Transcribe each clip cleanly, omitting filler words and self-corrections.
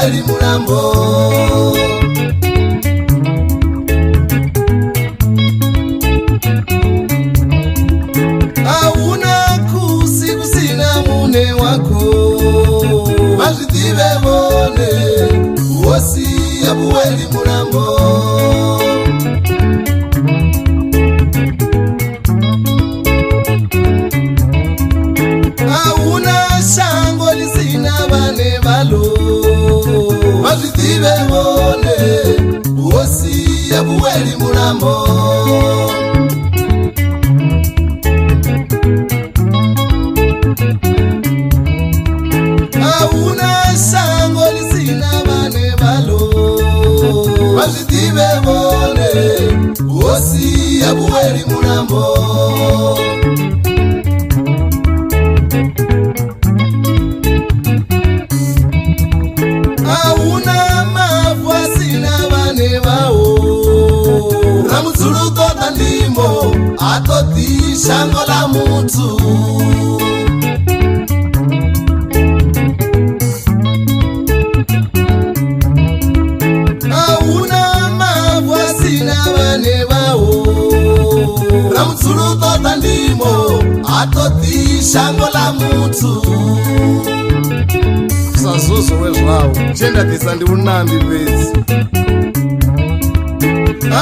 yabuweli mulambo. Auna kusi kusina mune wako vazvidzive vone wosi yabuweli mulambo. Auna shango lisina vane valo vazvidzive vone wosi yabuweli mulambo. Auna shango lisina vane valo vazvidzive vone wosi yabuweli mulambo. Auna mafu asina vane vao ramudzuluko tandimo atoti shango la mutu. Auna mafu asina vane vao ramudzuluko tandimo atoti shango la mutu. Sazuzo wezvawo chenda tisandi unambi pezi.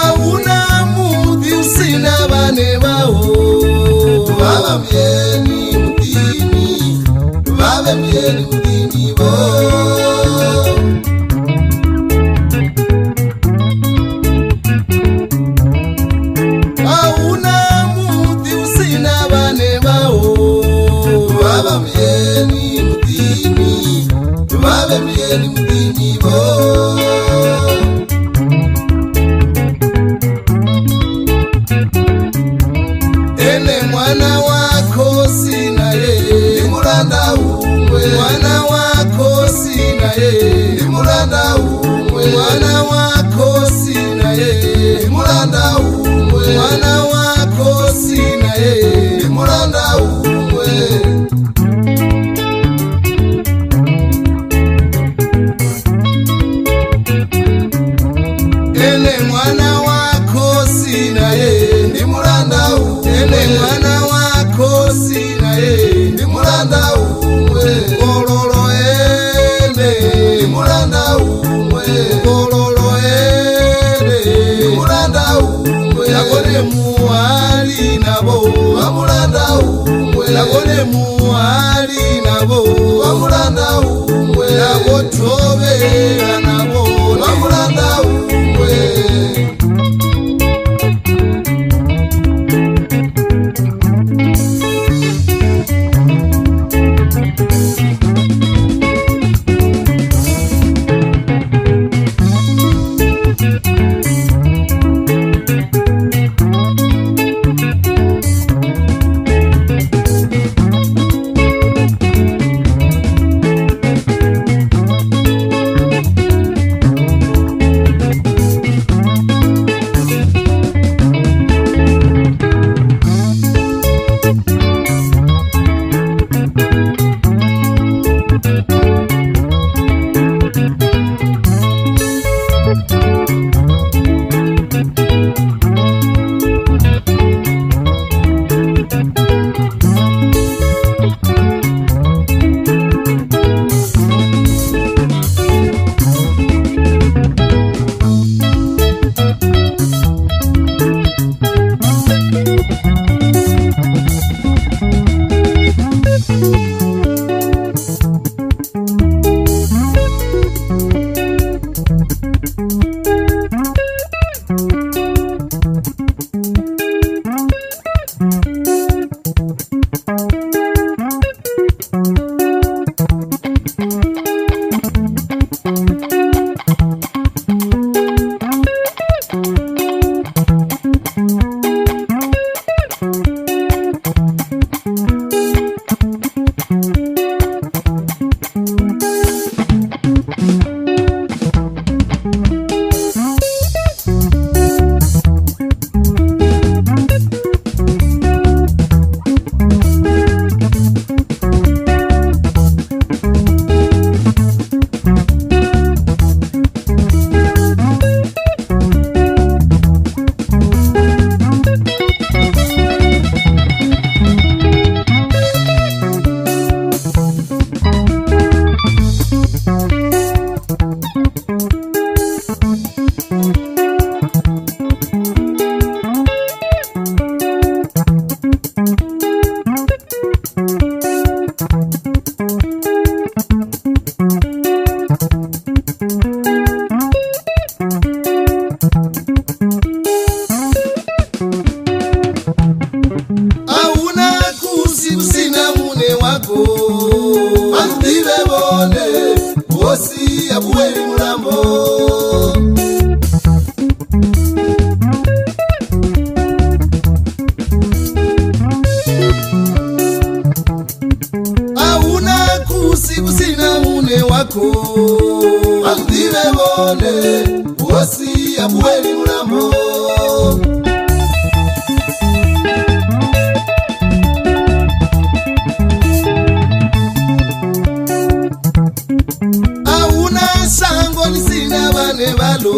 Auna mudhi usina vane vao vava myeni mudini vave myeni mudini vo. Auna mudhi usina vane vao vava myeni mudini vave myeni mudini vo. Ene mwana wako sina ye nimuranda umwe. Mwana wako sina ye nimuranda umwe. Mwana wako sina ye nimuranda umwe. Mwana wako sina ye nimuranda umwe. Ene mwana wako sina ye nimuranda umwe. Ene mwana wako sina ye nimuranda umwe. Kololo ene nimuranda umwe. Kololo ene nimuranda umwe. Nakone muwali nabo wamuranda umwe. Nakone muwali nabo wamuranda umwe. Nakotobera nabo wamuranda umwe. bweli mulambo. Auna kusina une wako Aldive bone Uosi ya bweli mulambo. Auna sango nisina bane balo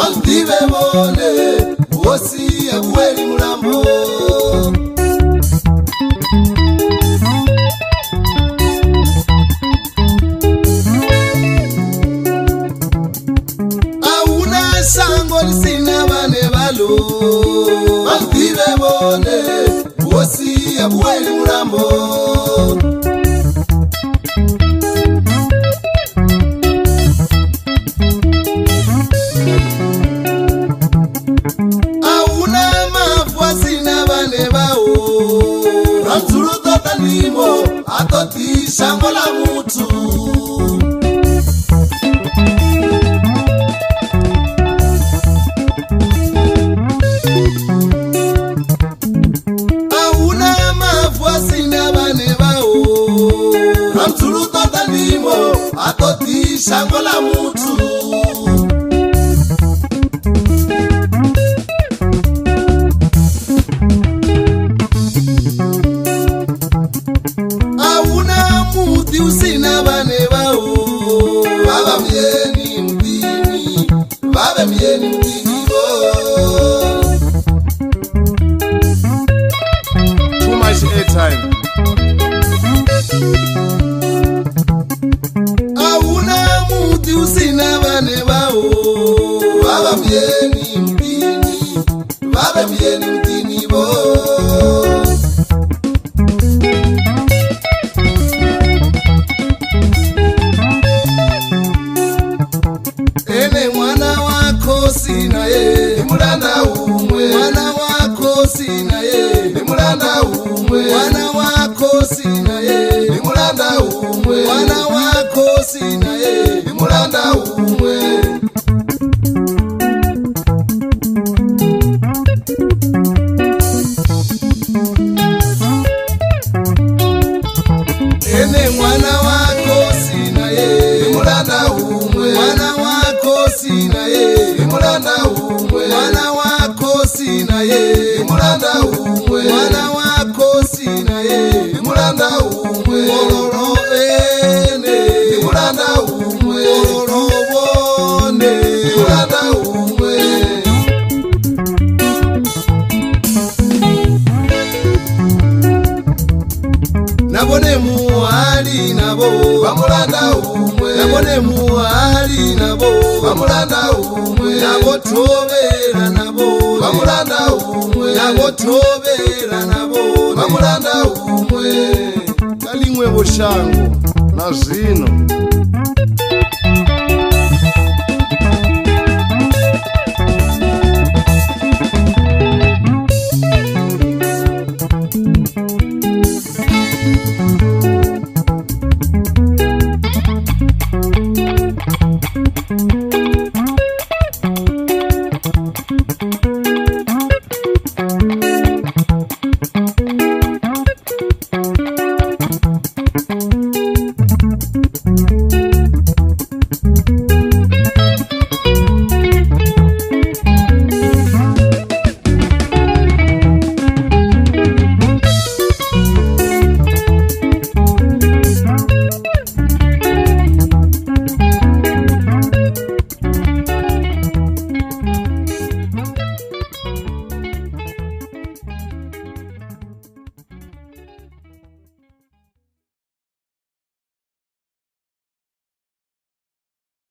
Aldive bone Uosi ya bweli mulambo. Sango lisina bane balo Aldive bone Uosi ya bweli mulambo. Auna mafwa sina bane bao Ramsuru totalimo Atoti shango la mutu. Ramsuru totalimo Atoti shango la mutu. Auna muti usina bane bao Baba mieni mtini Baba mieni mtini bo. Too much airtime. Auna muti usina bane bao Baba mieni mtini Baba mieni mtini bo. Ene mwana wako sina ye Nimulanda umwe. Mwana wako sina ye Nimulanda umwe. Mwana wako sina ye Nimulanda umwe. Mwana wako sina ye Nimulanda umwe. Ene mwana wako sina ye Nimulanda umwe. Mwana wako sina ye Nimulanda umwe. Mwana wako sina ye Nimulanda umwe. Mwana wako sina ye Nimulanda umwe. Oloro ene Nimulanda umwe. Oloro bone Nimulanda umwe. Nabone muhali nabo Bamulanda umwe. Nabone muhali nabo Bamulanda umwe. Nabo tobera nabo Bamulanda umwe. Nabo tobera nabo Bamulanda umwe. Kalimwe boshango na zino